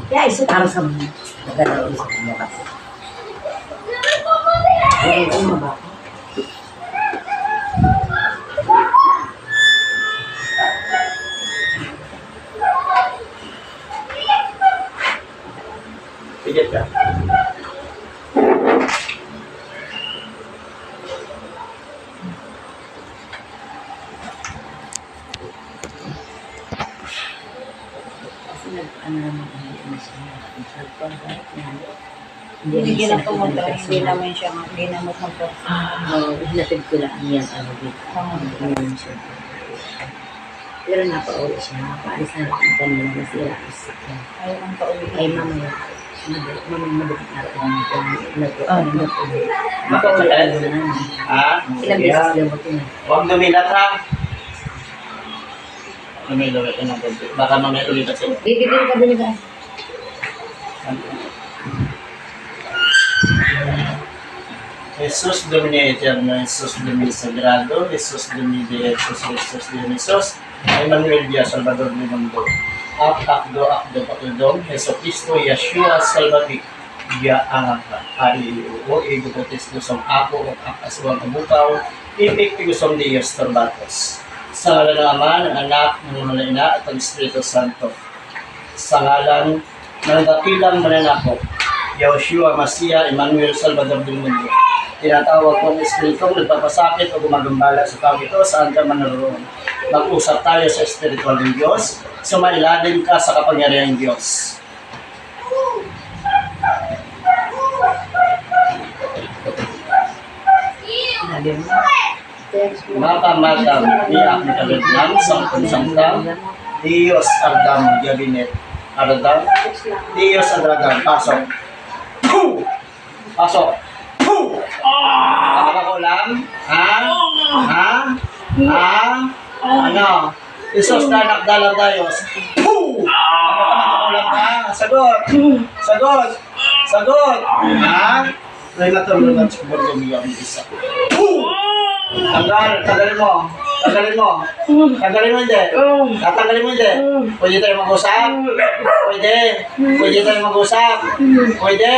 Kaya isa para sa mga maganda ulit sa mga kasi. Ay, ay, mababa. Pigit ka. Hindi na pumunta, hindi naman siya, hindi naman pumunta. Hinatid ko lang yan, dito. Ngayon siya. Pero napauwi siya, paalis na lang kanina na sila. Ayaw ang pauwi. Ay, mamaya. Madaling araw na Makauwi ka? Ha? Ilang beses lang ako na. Huwag lumilat ha. Lumilat ka ng konti. Baka mamaya ulit kasi. Bibigyan ka din ka. Jesus Domine Eterno, Jesus Domine Sagrado, Jesus Domine Jesus, Jesus Domine Jesus, Emmanuel Dia Salvador del Mundo. Akdo patudong, Jesu Cristo, Yeshua, Salvador, Dia ang o ego protesto sa ako at akaswang kabukaw, ipik tigusong Diyos Torbatos. Sa ngalan ng Ama, ng Anak, ng Malaina at ng Espiritu Santo. Sa ngalan ng dakilang mananakop, Yeshua, Masia, Emmanuel, Salvador del Mundo. Tinatawag ko ang Espiritong nagpapasakit o gumagambala sa tao ito saan ka man naroon. Mag-usap tayo sa espiritual ng Diyos, sumailalim ka sa kapangyarihan ng Diyos. Mata-mata, iyak ni Kalibnan, sangkong-sangkang, Diyos Ardam, Gabinet, Ardam, Diyos Ardam, pasok. Pasok. Nakakakulam? Ha? Ha? Ha? Ano? Isos na nakdalang tayo. Nakakakulam ka? Sagot! Sagot! Sagot! Ha? May matulungan sa buwan ng isa. Tanggalin mo. Tanggalin mo. Tanggalin mo hindi. Tatanggalin mo hindi. Pwede tayo mag-usap? Pwede. Pwede tayo mag-usap? Pwede.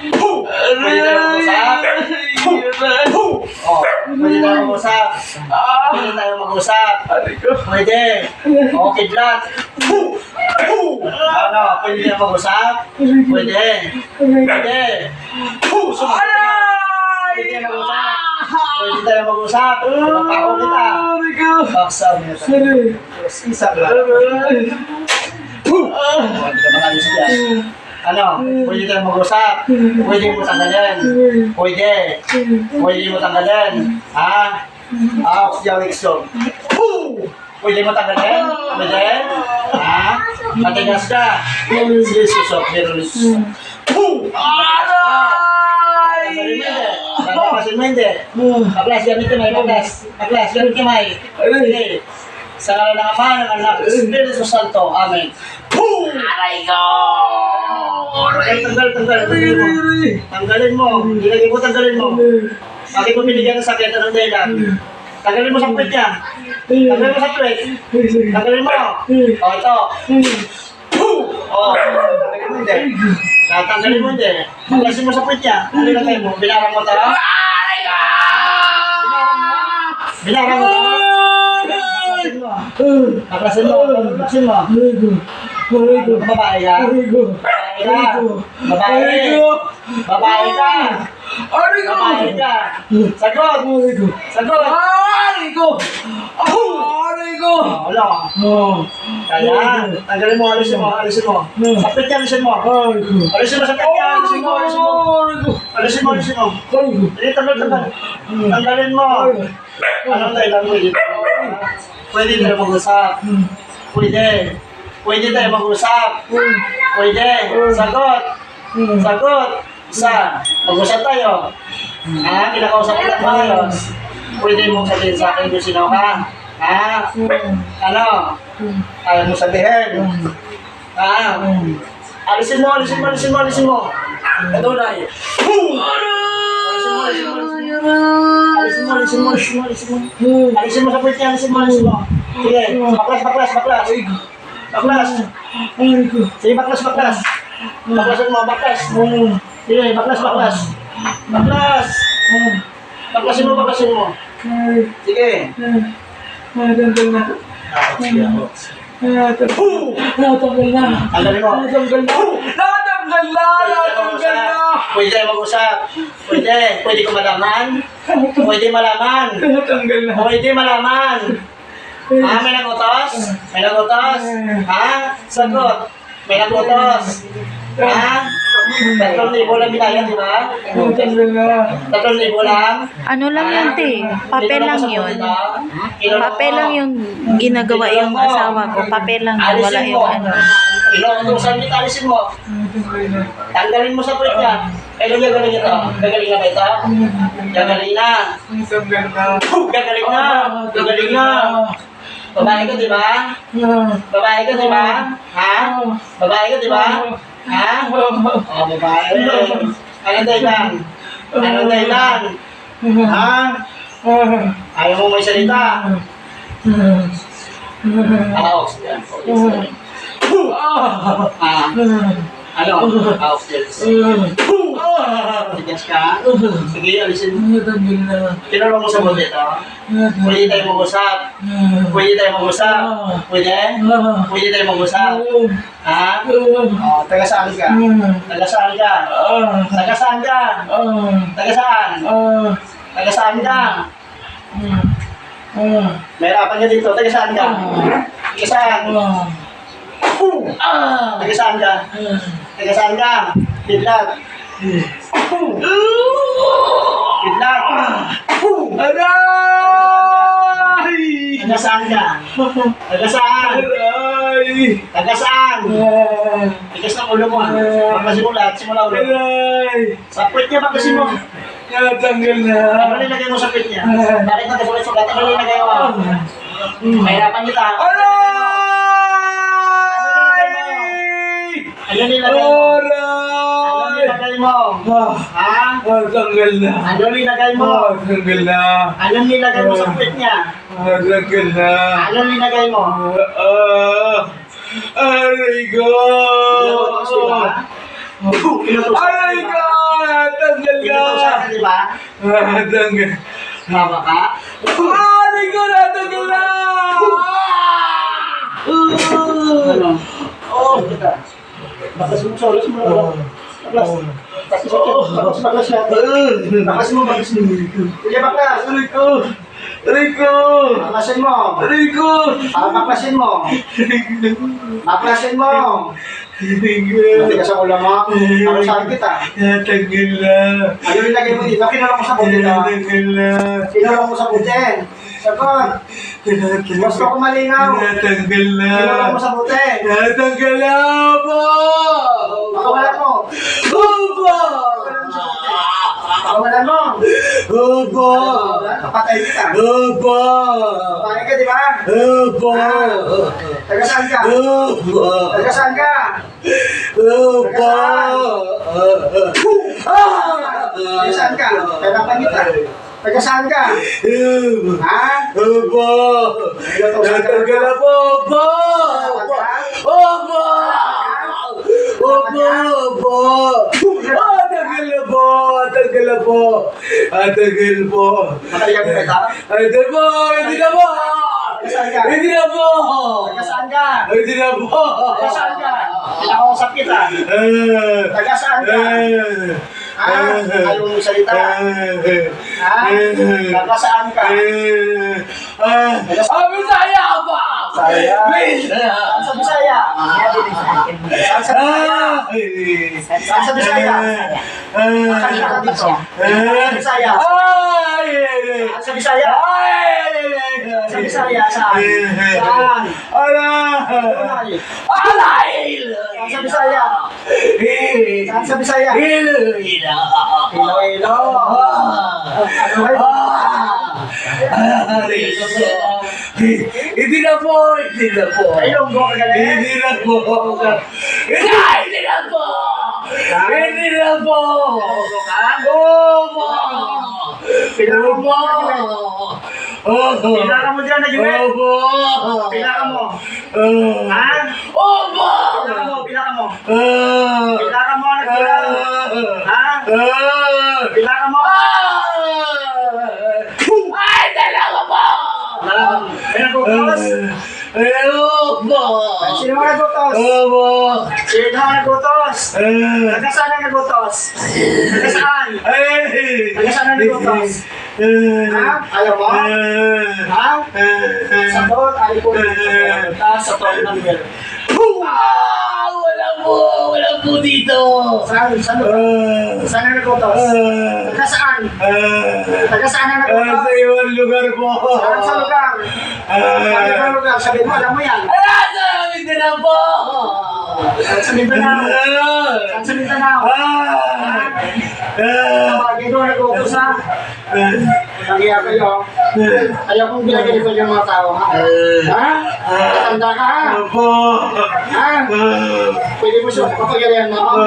Pwede tayo mag-usap? Oh, pwede tayo mag-usap? Pwede tayo mag-usap? Pwede. Okay, lahat. Ano, pwede tayo mag-usap? Pwede. Pwede. Pwede tayo mag-usap? Pwede tayo mag-usap? Pagpako kita. Baksaw niya tayo. Isa lang. Huwag ka makalis dyan. Ano? Pwede tayo mag-usap? Pwede mo tanggalin? Pwede. Pwede mo tanggalin? Ha? Jawikson. Pwede mo tanggalin? Pwede? Ha? Matigas ka? Sige, susok. Merolis. Babasin mo hindi. Paglas, gamit kamay. Paglas, gamit kamay. Sige. Sa ngalan ng Ama, ng Anak, ng Espiritu Santo. Amen. Aray ko! Tanggalin mo. Ilagay mo, tanggalin mo. Bakit mo binigyan ng sakit? Anong dahilan? Tanggalin mo sa puwet niya. Tanggalin mo sa puwet. Tanggalin mo. O, ito. O, tanggalin mo hindi. Tanggalin mo hindi. Paglasin mo sa puwet niya. Ano ilagay mo? Binarang mo tara? Binarang mo tara? Baklasin mo. Baklasin mo. Babae ka? Babae ka? Babae? Babae ka? Babae ka? Sagot! Sagot! Wala. Kaya, tanggalin mo, alisin mo, alisin mo. Sapit ka, alisin mo. Alisin mo, sapit ka, alisin mo, alisin mo. Alisin mo, alisin mo. Hindi, tanggal. Tanggalin mo. Anong dahilan mo dito? Pwede tayo mag-usap. Pwede. Pwede tayo mag-usap. Pwede. Sagot. Sagot. Isa. Mag-usap tayo. Ha? Kinakausap kita maayos. Pwede mong sabihin sa akin kung sino ka. Ha? Ano? Ayaw mo sabihin. Ha? Alisin mo, alisin mo, alisin mo, alisin mo. Kadunay. Alisin mo, alisin mo, alisin mo, alisin mo. Alisin mo sa puwit niya, alisin mo, alisin mo. Sige, baklas. Baklas. Sige, baklas, baklas. Baklasin mo, baklas. Sige, baklas, baklas. Baklas. Baklasin mo, baklasin mo. Sige. Natanggal na. Sige, ako. Natanggal na. Tanggalin mo. Natanggal na. Natanggal na. Natanggal na. Pwede tayo mag-usap. Pwede. Pwede ko malaman. Pwede malaman. Natanggal na. Pwede malaman. Ha? May nagutos? May nagutos? Ha? Sagot. May nagutos. Ha? 3,000 lang binayad, di ba? Natanggal na. 3,000 lang? Ano lang yun, te? Papel lang yun. Papel lang yung ginagawa yung asawa ko. Papel lang yun. Wala yung ano. Inuutosan kita, alisin mo. Tanggalin mo sa puwet niya. Kailan gagaling ito? Gagaling na ba ito? Gagaling na. Natanggal na. Gagaling na. Gagaling na. Babae ka, di ba? Babae ka, di ba? Ha? Babae ka, di ba? Ha? Oh, babae. Anong dahilan? Anong dahilan? Ha? Ayaw mo may salita. Oxygen. Ano? Oxygen. Tigas ka? Sige, alisin mo. Natanggal na. Tinulong mo sa bote ito. Pwede tayo mag-usap. Pwede tayo mag-usap. Pwede? Pwede tayo mag-usap. Ha? Oh, taga saan ka? Taga saan ka? Taga saan ka? Taga saan? Taga saan ka? May harapan ka dito. Taga saan ka? Taga saan? Taga saan ka? Taga saan ka? Bidlat. Bidlat. Aray! Taga saan ka? Taga saan? Aray! Taga saan? Tigas ng ulo mo. Pagkasin mo lahat. Simula ulo. Aray! Sa puwet niya, pagkasin mo. Natanggal na. Ano nilagay mo sa puwet niya? Bakit nagkasulat-sulat? Ano nilagay mo? Mahirapan kita. Ano nilagay mo? Ano nilagay mo? Ha? Natanggal na. Ano nilagay mo? Natanggal na. Ano nilagay mo sa puwet niya? Natanggal na. Ano nilagay mo? Aray ko! Inutos, di ba? Aray ko! Natanggal na. Inutosan ka, di ba? Natanggal. Tama ka? Aray ko! Natanggal na! Ano? Oo. Bakas mo, solos mo. Bakas. Bakas siya. Bakas mo, bakas mo. Sige, bakas. Aray ko! Aray ko! Bakasin mo. Aray ko! Baklasin mo. Baklasin mo. Mati ka sa ulo mo. Ano saan kita? Natanggal na. Ano nilagay mo dito? Kinulong mo sa puti ito. Natanggal na. Kinulong mo sa puti. Sagot. Gusto ko malinaw. Natanggal na. Kinulong mo sa puti. Natanggal na po! Pakawalan mo. Opo! Pakawalan mo. Opo! Kapatay kita. Opo! Kapatay ka, di ba? Opo! Taga saan ka? Opo! Taga saan ka? Opo! Taga saan ka? Kailangan kita. Taga saan ka? Ha? Opo! Natanggal na po! Opo! Opo! Opo! Opo! Tagal na po! Tagal na po! Tagal po! Matagal ka kita? Tagal po! Hindi na po! Taga saan ka? Hindi na po! Taga saan ka? Hindi na po! Taga saan ka? Kinakausap kita. Taga saan ka? Ha? Ayaw mo salita. Ha? Taga saan ka? Bisaya ka ba? Bisaya. Bisaya! Saan sa Bisaya? Saan sa Bisaya? Saan sa Bisaya? Kanina ka dito. Saan sa Bisaya? Saan sa Bisaya? Sa Bisaya, saan? Saan? Alay. Saan sa Bisaya? Saan sa Bisaya? Iloilo. Hindi na po! Hindi na po! Ilonggo ka galing? Hindi na po! Hindi na po! Hindi na po! Ilonggo ka? Opo! Ilonggo ka galing? Pila ka mo dyan na Joel. Opo. Pila ka mo. Ha? Opo. Pila ka mo, pila ka mo. Ah. Pila ka mo, nagkulang. Ha? Ah. Pila ka mo. Ay, talaga po! May nagutos. Opo! Sino ang nagutos? Opo! Sino ang nagutos? Taga saan ang nagutos? Taga saan? Taga saan ang nagutos? Ha? Ayaw mo? Ha? Sagot, ayaw ko. Sa top number. Wala po dito! Saan? Saan ang nagutos? Taga saan? Taga saan ang nagutos? Sa ibang lugar po! Saan sa lugar? Saan sa lugar? Sabi mo, alam mo yan. Sa Mindanao po! Saan sa Mindanao? Saan sa Mindanao? Tawagin doon, nagutos ha. Nagyaya kayo. Ayaw kong ginagalipan yung mga tao ha. Ha? Matanda ka ha. Ha? Pwede mo siya kapagalian mo ha?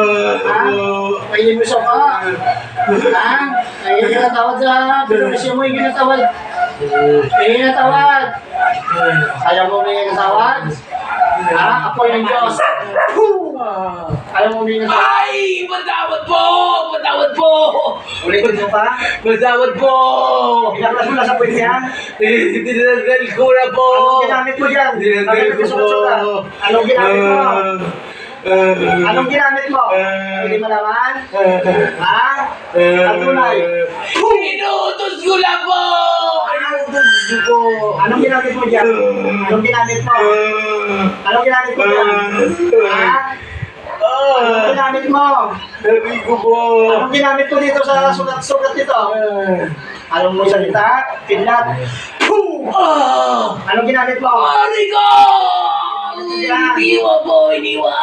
Pwede mo siya pa. Ha? Ay, ginatawad sa binunisya mo yung ginatawad. May ginatawad. Ayaw mo may ginatawad? Ha? Apoy ng Diyos. Ayaw mo may ginatawad? Ay! Patawad po! Patawad po! Ulitin mo pa? Patawad po! Pinaklas mo na sa pwede yan? Tinanggal ko na po! Anong ginamit mo dyan? Tinanggal ko po! Anong ginamit mo? Anong ginamit mo? Pwede mo naman? Ha? Ang tunay? Inuutos ko lang po! Inuutos ko! Anong ginamit mo dyan? Anong ginamit mo? Anong ginamit mo dyan? Ha? Anong ginamit mo? Sabi ko po! Anong ginamit mo dito sa sugat-sugat nito? Anong mo salita? Kidlat? Anong ginamit mo? Ari ko! Iniwa po! Iniwa!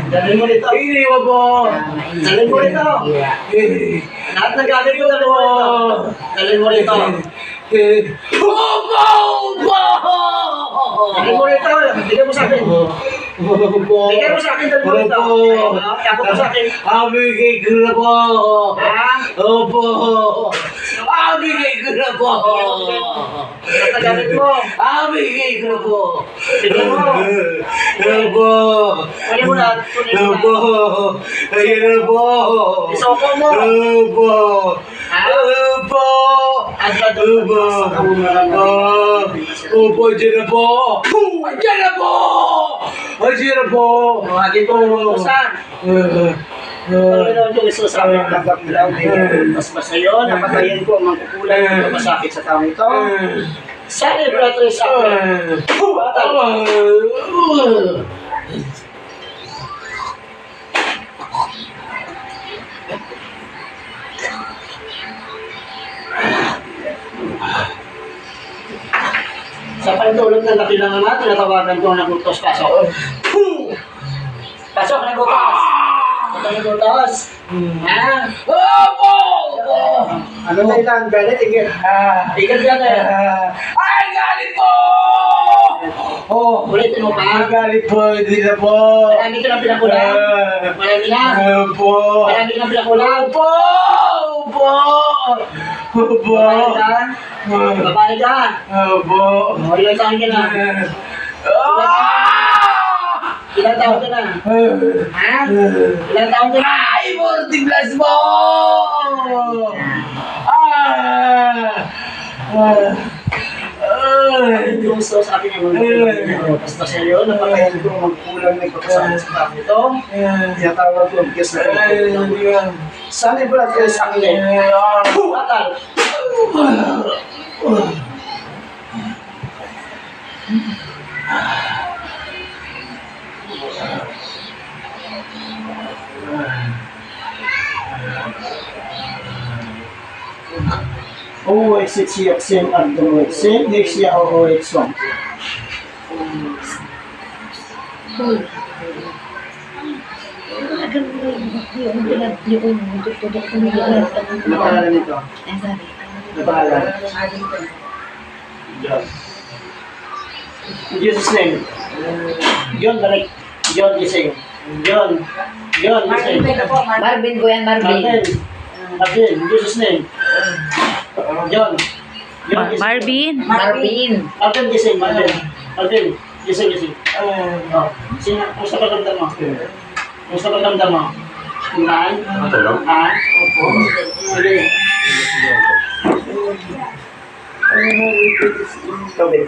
Dalhin mo dito. Iniwa po! Dalhin mo dito. Lahat ng galit mo, dalhin mo dito. Dalhin mo dito. Opo! Opo! Dalhin mo dito. Bigyan mo sa akin. Bigyan mo sa akin, dalhin mo dito. Tapos mo sa akin. Abigay ko na po! Ha? Opo! Abigay ko na po! Lahat ng galit mo. Abigay ko na po! Bigyan mo. Opo! Kunin mo na. Kunin mo na. Opo! Ayun na po! Isoko mo. Opo! Ha? Opo! Agad Opo! Opo! Diyan na po! Diyan na po! Diyan na po! Tawagin ko ng utusan. Panginoon ko Isus, ang tanggap nila, mas yun, napatayin ko ang mangkukulay ng masakit sa taong ito. Celebratory sacrament. Sa pagdulot ng dakilang ama, tinatawagan ko ang nagutos. Pasok. Pasok, nagutos. Nagutos. Ha? Opo! Ano na ilan? Galit, igil. Igil galit. Ay, galit po! Ulitin mo pa. Galit po, hindi na po. Marami ka ng pinakulang. Marami na. Opo! Marami ka ng pinakulang. Opo! Opo! Opo! Babae ka. Babae ka. Opo! Ilang taon ka na? Ilang taon ka na? Ha? Ilang taon ka na? Ay, 40 plus po! Yung gusto sa akin yung mga basta sa iyo, napakayan ko magkulang na ipapasama sa tao ito. Tinatawag ko ang kiyas na ito. Saan yung blood kaya sa akin eh? Atal! OX6 at the same Hexia or OX1. Ano pangalan nito? Ano pangalan? John. In Jesus' name. John, balik. John, gising. John, gising. Marvin po yan, Marvin. Marvin. In Jesus' name. John. John, gising. Marvin. Marvin. Marvin, gising. Marvin, gising. Oh, sino, kung sa pagdamdam mo? Kung sa pagdamdam mo? Kumain? Matulog? Ah? Opo. Sige. Tubig.